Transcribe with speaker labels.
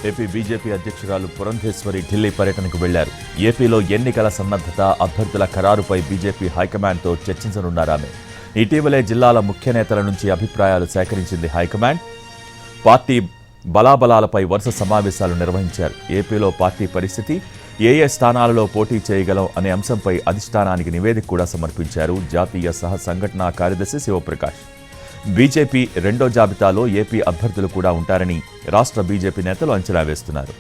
Speaker 1: AP BJP అధ్యక్షురాలు పురంధేశ్వరి ఢిల్లీ పర్యటనకు వెళ్లారు. ఏపీలో ఎన్నికల సన్నద్ధత, అభ్యర్థుల ఖరారుపై బీజేపీ హైకమాండ్తో చర్చించనున్నారామె. ఇటీవలే జిల్లాల ముఖ్య నేతల నుంచి అభిప్రాయాలు సేకరించింది హైకమాండ్. పార్టీ బలాబలాలపై వరుస సమావేశాలు నిర్వహించారు. ఏపీలో పార్టీ పరిస్థితి, ఏ స్థానాలలో పోటీ చేయగలం అనే అంశంపై అధిష్టానానికి నివేదిక కూడా సమర్పించారు జాతీయ సహ సంఘటనా కార్యదర్శి శివప్రకాష్. బీజేపీ రెండో జాబితాలో ఏపీ అభ్యర్థులు కూడా ఉంటారని రాష్ట్ర బీజేపీ నేతలు అంచనా వేస్తున్నారు.